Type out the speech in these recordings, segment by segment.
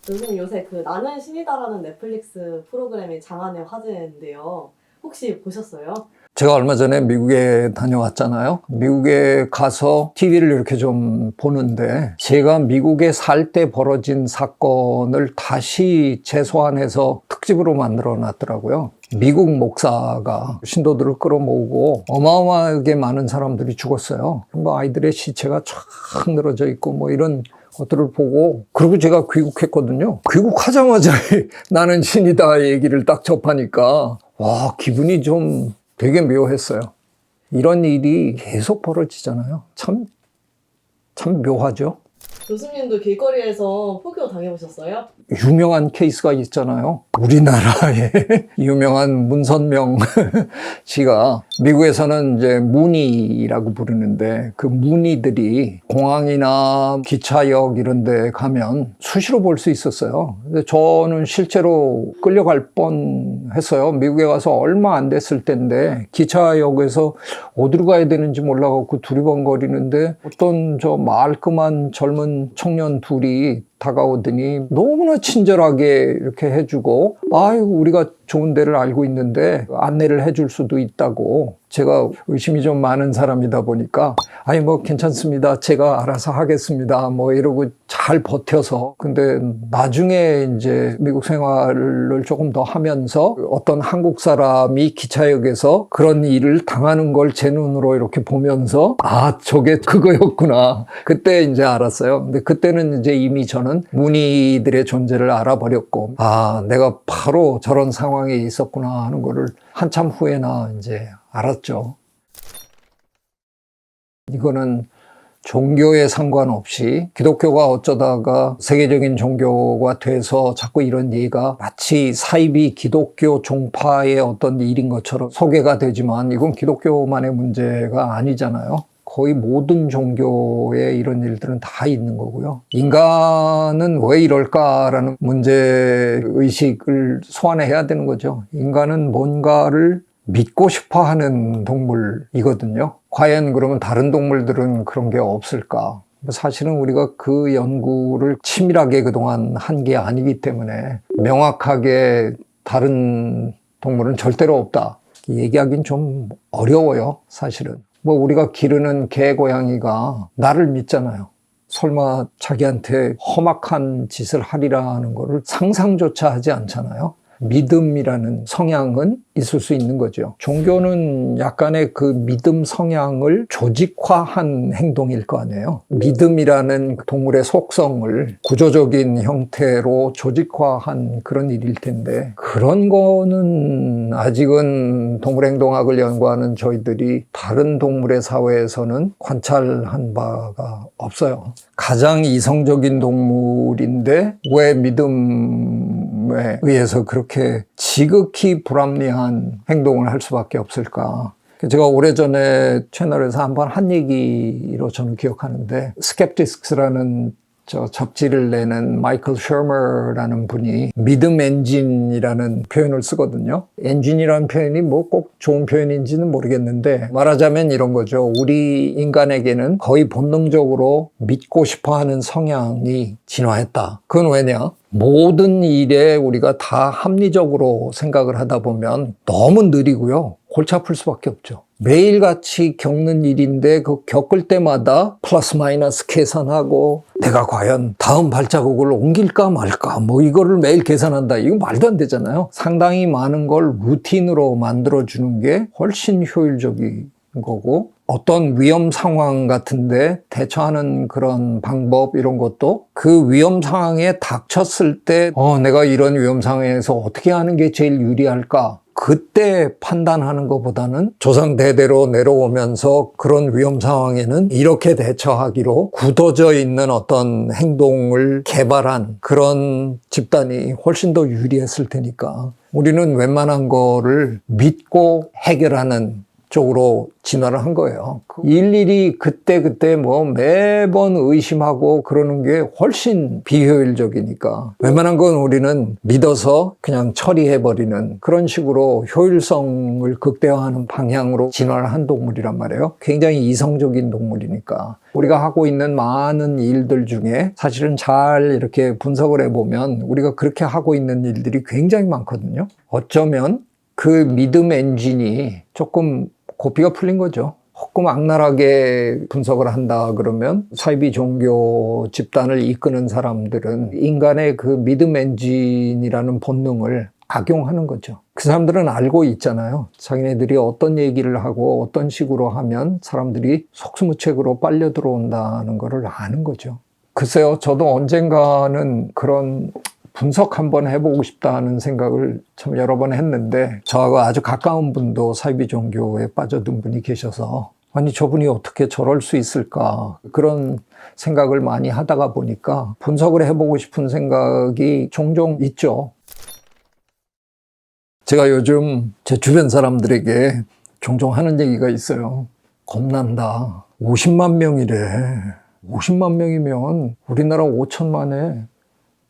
요새 그 나는 신이다라는 넷플릭스 프로그램이 장안의 화제인데요. 혹시 보셨어요? 제가 얼마 전에 미국에 다녀왔잖아요. 미국에 가서 TV를 이렇게 좀 보는데 제가 미국에 살 때 벌어진 사건을 다시 재소환해서 특집으로 만들어 놨더라고요. 미국 목사가 신도들을 끌어모으고 어마어마하게 많은 사람들이 죽었어요. 뭐 아이들의 시체가 쫙 늘어져 있고 뭐 이런 것들을 보고, 그리고 제가 귀국했거든요. 귀국하자마자 나는 신이다 얘기를 딱 접하니까 와, 기분이 좀 되게 묘했어요. 이런 일이 계속 벌어지잖아요. 참 묘하죠. 교수님도 길거리에서 포교 당해보셨어요? 유명한 케이스가 있잖아요. 우리나라의 유명한 문선명 씨가 미국에서는 이제 문의라고 부르는데 그 문의들이 공항이나 기차역 이런 데 가면 수시로 볼 수 있었어요. 근데 저는 실제로 끌려갈 뻔했어요. 미국에 가서 얼마 안 됐을 때인데 기차역에서 어디로 가야 되는지 몰라갖고 두리번거리는데 어떤 저 말끔한 젊은 청년 둘이 다가오더니 너무나 친절하게 이렇게 해주고, 아유, 우리가 좋은 데를 알고 있는데 안내를 해줄 수도 있다고. 제가 의심이 좀 많은 사람이다 보니까 아니 뭐 괜찮습니다, 제가 알아서 하겠습니다 뭐 이러고 잘 버텨서. 근데 나중에 이제 미국 생활을 조금 더 하면서 어떤 한국 사람이 기차역에서 그런 일을 당하는 걸 제 눈으로 이렇게 보면서 아, 저게 그거였구나, 그때 이제 알았어요. 근데 그때는 이제 이미 저는 문의들의 존재를 알아버렸고, 아, 내가 바로 저런 상황에 있었구나 하는 거를 한참 후에나 이제 알았죠. 이거는 종교에 상관없이 기독교가 어쩌다가 세계적인 종교가 돼서 자꾸 이런 얘기가 마치 사이비 기독교 종파의 어떤 일인 것처럼 소개가 되지만 이건 기독교만의 문제가 아니잖아요. 거의 모든 종교에 이런 일들은 다 있는 거고요. 인간은 왜 이럴까라는 문제의식을 소환해야 되는 거죠. 인간은 뭔가를 믿고 싶어 하는 동물이거든요. 과연 그러면 다른 동물들은 그런 게 없을까? 사실은 우리가 그 연구를 치밀하게 그동안 한 게 아니기 때문에 명확하게 다른 동물은 절대로 없다 얘기하기는 좀 어려워요, 사실은. 뭐 우리가 기르는 개, 고양이가 나를 믿잖아요. 설마 자기한테 험악한 짓을 하리라는 거를 상상조차 하지 않잖아요. 믿음이라는 성향은 있을 수 있는 거죠. 종교는 약간의 그 믿음 성향을 조직화한 행동일 거 아니에요. 믿음이라는 동물의 속성을 구조적인 형태로 조직화한 그런 일일 텐데, 그런 거는 아직은 동물행동학을 연구하는 저희들이 다른 동물의 사회에서는 관찰한 바가 없어요. 가장 이성적인 동물인데 왜 믿음에 의해서 그렇게 지극히 불합리한 행동을 할 수밖에 없을까? 제가 오래전에 채널에서 한번 한 얘기로 저는 기억하는데, 스캡티스라는 저 잡지를 내는 마이클 셔머라는 분이 믿음 엔진이라는 표현을 쓰거든요. 엔진이라는 표현이 뭐 꼭 좋은 표현인지는 모르겠는데, 말하자면 이런 거죠. 우리 인간에게는 거의 본능적으로 믿고 싶어하는 성향이 진화했다. 그건 왜냐? 모든 일에 우리가 다 합리적으로 생각을 하다 보면 너무 느리고요, 골치 아플 수밖에 없죠. 매일같이 겪는 일인데 그 겪을 때마다 플러스 마이너스 계산하고 내가 과연 다음 발자국을 옮길까 말까 뭐 이거를 매일 계산한다, 이거 말도 안 되잖아요. 상당히 많은 걸 루틴으로 만들어주는 게 훨씬 효율적인 거고, 어떤 위험 상황 같은데 대처하는 그런 방법 이런 것도 그 위험 상황에 닥쳤을 때 내가 이런 위험 상황에서 어떻게 하는 게 제일 유리할까, 그때 판단하는 것보다는 조상 대대로 내려오면서 그런 위험 상황에는 이렇게 대처하기로 굳어져 있는 어떤 행동을 개발한 그런 집단이 훨씬 더 유리했을 테니까 우리는 웬만한 거를 믿고 해결하는 쪽으로 진화를 한 거예요. 일일이 그때 뭐 매번 의심하고 그러는 게 훨씬 비효율적이니까 웬만한 건 우리는 믿어서 그냥 처리해버리는 그런 식으로 효율성을 극대화하는 방향으로 진화를 한 동물이란 말이에요. 굉장히 이성적인 동물이니까. 우리가 하고 있는 많은 일들 중에 사실은 잘 이렇게 분석을 해보면 우리가 그렇게 하고 있는 일들이 굉장히 많거든요. 어쩌면 그 믿음 엔진이 조금 고삐가 풀린 거죠. 조금 악랄하게 분석을 한다 그러면 사이비 종교 집단을 이끄는 사람들은 인간의 그 믿음 엔진이라는 본능을 악용하는 거죠. 그 사람들은 알고 있잖아요. 자기네들이 어떤 얘기를 하고 어떤 식으로 하면 사람들이 속수무책으로 빨려 들어온다는 거를 아는 거죠. 글쎄요, 저도 언젠가는 그런 분석 한번 해보고 싶다는 생각을 참 여러 번 했는데 저하고 아주 가까운 분도 사이비 종교에 빠져든 분이 계셔서 아니 저분이 어떻게 저럴 수 있을까 그런 생각을 많이 하다가 보니까 분석을 해보고 싶은 생각이 종종 있죠. 제가 요즘 제 주변 사람들에게 종종 하는 얘기가 있어요. 겁난다. 50만 명이래. 50만 명이면 우리나라 5천만에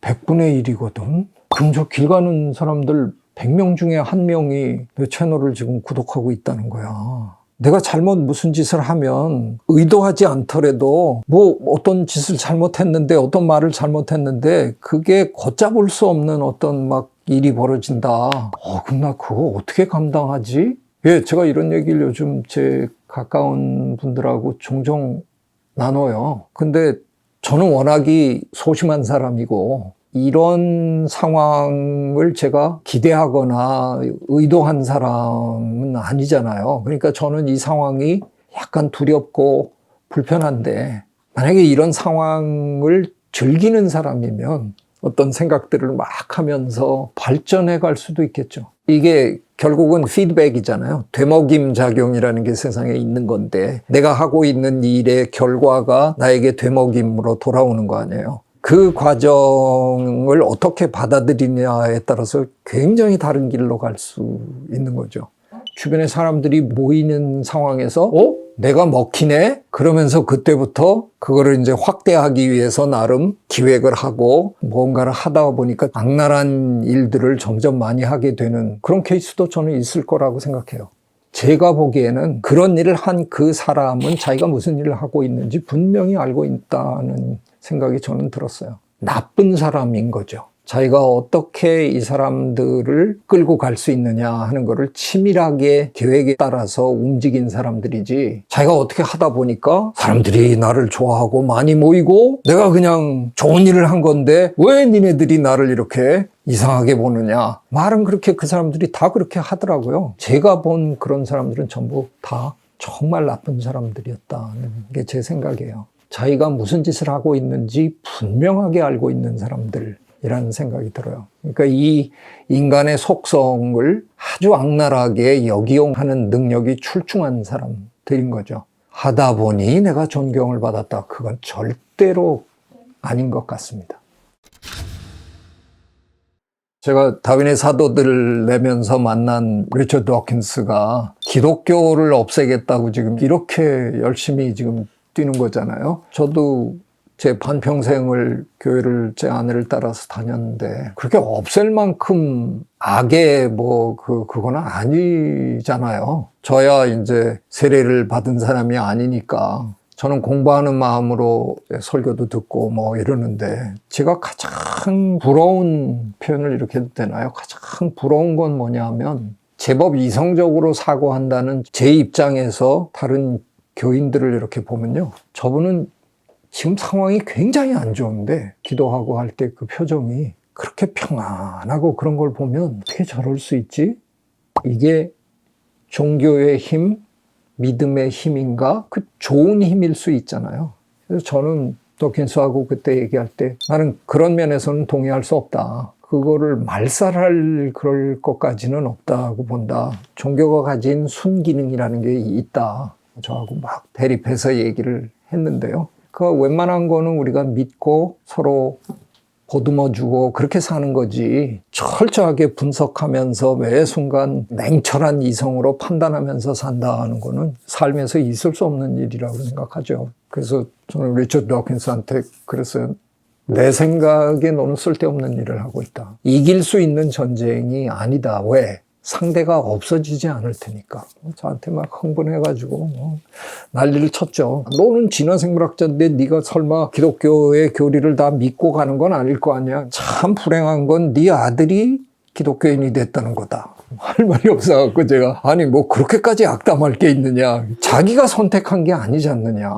100분의 1이거든. 그럼 저 길 가는 사람들 100명 중에 1명이 내 채널을 지금 구독하고 있다는 거야. 내가 잘못 무슨 짓을 하면 의도하지 않더라도 뭐 어떤 짓을 잘못했는데 어떤 말을 잘못했는데 그게 걷잡을 수 없는 어떤 막 일이 벌어진다. 그럼 나 그거 어떻게 감당하지? 예, 제가 이런 얘기를 요즘 제 가까운 분들하고 종종 나눠요. 근데 저는 워낙이 소심한 사람이고 이런 상황을 제가 기대하거나 의도한 사람은 아니잖아요. 그러니까 저는 이 상황이 약간 두렵고 불편한데 만약에 이런 상황을 즐기는 사람이면 어떤 생각들을 막 하면서 발전해 갈 수도 있겠죠. 이게 결국은 피드백이잖아요. 되먹임 작용이라는 게 세상에 있는 건데 내가 하고 있는 일의 결과가 나에게 되먹임으로 돌아오는 거 아니에요. 그 과정을 어떻게 받아들이냐에 따라서 굉장히 다른 길로 갈 수 있는 거죠. 주변에 사람들이 모이는 상황에서 내가 먹히네? 그러면서 그때부터 그거를 이제 확대하기 위해서 나름 기획을 하고 뭔가를 하다 보니까 악랄한 일들을 점점 많이 하게 되는 그런 케이스도 저는 있을 거라고 생각해요. 제가 보기에는 그런 일을 한 그 사람은 자기가 무슨 일을 하고 있는지 분명히 알고 있다는 생각이 저는 들었어요. 나쁜 사람인 거죠. 자기가 어떻게 이 사람들을 끌고 갈 수 있느냐 하는 거를 치밀하게 계획에 따라서 움직인 사람들이지 자기가 어떻게 하다 보니까 사람들이 나를 좋아하고 많이 모이고 내가 그냥 좋은 일을 한 건데 왜 니네들이 나를 이렇게 이상하게 보느냐. 말은 그렇게 그 사람들이 다 그렇게 하더라고요. 제가 본 그런 사람들은 전부 다 정말 나쁜 사람들이었다는 게 제 생각이에요. 자기가 무슨 짓을 하고 있는지 분명하게 알고 있는 사람들 이라는 생각이 들어요. 그러니까 이 인간의 속성을 아주 악랄하게 역이용하는 능력이 출중한 사람들인 거죠. 하다 보니 내가 존경을 받았다. 그건 절대로 아닌 것 같습니다. 제가 다윈의 사도들을 내면서 만난 리처드 도킨스가 기독교를 없애겠다고 지금 이렇게 열심히 지금 뛰는 거잖아요. 저도 제 반평생을 교회를 제 아내를 따라서 다녔는데 그렇게 없앨 만큼 악의 그거는 아니잖아요. 저야 이제 세례를 받은 사람이 아니니까 저는 공부하는 마음으로 설교도 듣고 이러는데 제가 가장 부러운 표현을 이렇게 해도 되나요? 가장 부러운 건 뭐냐면 제법 이성적으로 사고한다는 제 입장에서 다른 교인들을 이렇게 보면요. 저분은 지금 상황이 굉장히 안 좋은데 기도하고 할 때 그 표정이 그렇게 평안하고 그런 걸 보면 어떻게 저럴 수 있지? 이게 종교의 힘, 믿음의 힘인가? 그 좋은 힘일 수 있잖아요. 그래서 저는 도킨스하고 그때 얘기할 때 나는 그런 면에서는 동의할 수 없다. 그거를 말살할 그럴 것까지는 없다고 본다. 종교가 가진 순기능이라는 게 있다. 저하고 막 대립해서 얘기를 했는데요. 그 웬만한 거는 우리가 믿고 서로 보듬어주고 그렇게 사는 거지. 철저하게 분석하면서 매 순간 냉철한 이성으로 판단하면서 산다는 거는 삶에서 있을 수 없는 일이라고 생각하죠. 그래서 저는 리처드 도킨스한테 그랬어요. 내 생각에 너는 쓸데없는 일을 하고 있다. 이길 수 있는 전쟁이 아니다. 왜? 상대가 없어지지 않을 테니까. 저한테 막 흥분해가지고 난리를 쳤죠. 너는 진화생물학자인데 네가 설마 기독교의 교리를 다 믿고 가는 건 아닐 거 아니야. 참 불행한 건 네 아들이 기독교인이 됐다는 거다. 할 말이 없어갖고 제가 아니 뭐 그렇게까지 악담할 게 있느냐. 자기가 선택한 게 아니지 않느냐.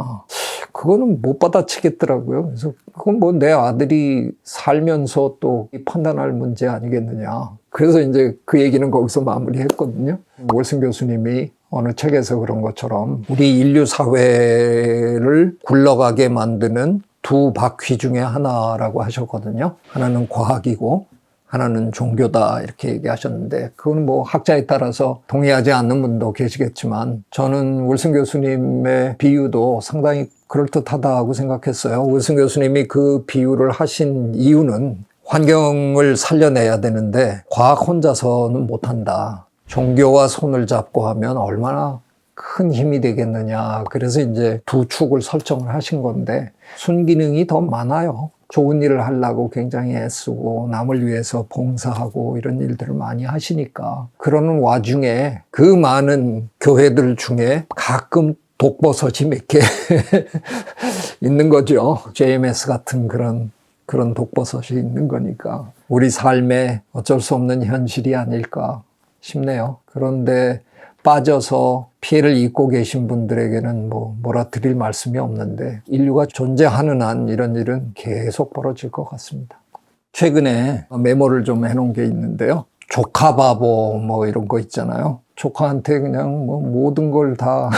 그거는 못 받아치겠더라고요. 그래서 그건 뭐 내 아들이 살면서 또 판단할 문제 아니겠느냐. 그래서 이제 그 얘기는 거기서 마무리했거든요. 월승 교수님이 어느 책에서 그런 것처럼 우리 인류 사회를 굴러가게 만드는 두 바퀴 중에 하나라고 하셨거든요. 하나는 과학이고 하나는 종교다 이렇게 얘기하셨는데 그건 뭐 학자에 따라서 동의하지 않는 분도 계시겠지만 저는 월승 교수님의 비유도 상당히 그럴듯하다고 생각했어요. 월승 교수님이 그 비유를 하신 이유는 환경을 살려내야 되는데 과학 혼자서는 못한다. 종교와 손을 잡고 하면 얼마나 큰 힘이 되겠느냐. 그래서 이제 두 축을 설정을 하신 건데 순기능이 더 많아요. 좋은 일을 하려고 굉장히 애쓰고 남을 위해서 봉사하고 이런 일들을 많이 하시니까 그러는 와중에 그 많은 교회들 중에 가끔 독버섯이 몇 개 있는 거죠. JMS 같은 그런 독버섯이 있는 거니까 우리 삶에 어쩔 수 없는 현실이 아닐까 싶네요. 그런데 빠져서 피해를 입고 계신 분들에게는 뭐라 드릴 말씀이 없는데 인류가 존재하는 한 이런 일은 계속 벌어질 것 같습니다. 최근에 메모를 좀 해놓은 게 있는데요. 조카 바보 뭐 이런 거 있잖아요. 조카한테 그냥 뭐 모든 걸 다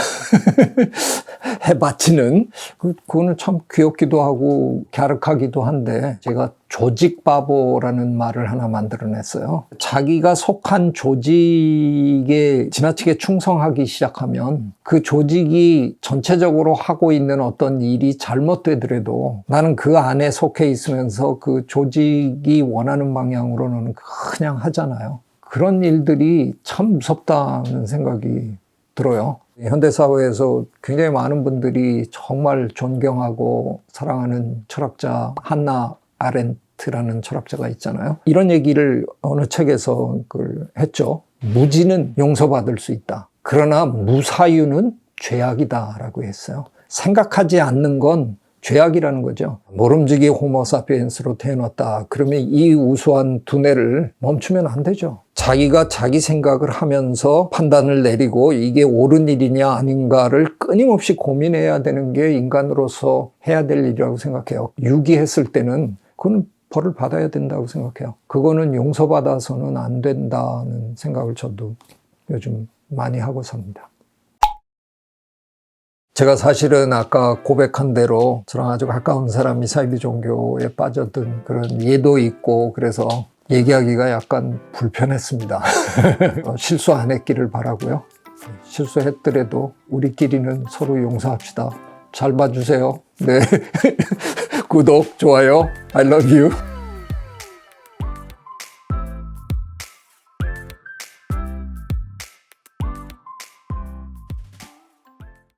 해바치는 그거는 참 귀엽기도 하고 갸륵하기도 한데 제가 조직 바보라는 말을 하나 만들어냈어요. 자기가 속한 조직에 지나치게 충성하기 시작하면 그 조직이 전체적으로 하고 있는 어떤 일이 잘못되더라도 나는 그 안에 속해 있으면서 그 조직이 원하는 방향으로는 그냥 하잖아요. 그런 일들이 참 무섭다는 생각이 들어요. 현대사회에서 굉장히 많은 분들이 정말 존경하고 사랑하는 철학자 한나 아렌트라는 철학자가 있잖아요. 이런 얘기를 어느 책에서 했죠. 무지는 용서받을 수 있다. 그러나 무사유는 죄악이다라고 했어요. 생각하지 않는 건 죄악이라는 거죠. 모름지기 호모사피엔스로 태어났다. 그러면 이 우수한 두뇌를 멈추면 안 되죠. 자기가 자기 생각을 하면서 판단을 내리고 이게 옳은 일이냐 아닌가를 끊임없이 고민해야 되는 게 인간으로서 해야 될 일이라고 생각해요. 유기했을 때는 그건 벌을 받아야 된다고 생각해요. 그거는 용서받아서는 안 된다는 생각을 저도 요즘 많이 하고 삽니다. 제가 사실은 아까 고백한 대로 저랑 아주 가까운 사람이 사이비 종교에 빠져든 그런 예도 있고 그래서 얘기하기가 약간 불편했습니다. 실수 안 했기를 바라고요. 실수했더라도 우리끼리는 서로 용서합시다. 잘 봐주세요. 네. 구독, 좋아요. I love you.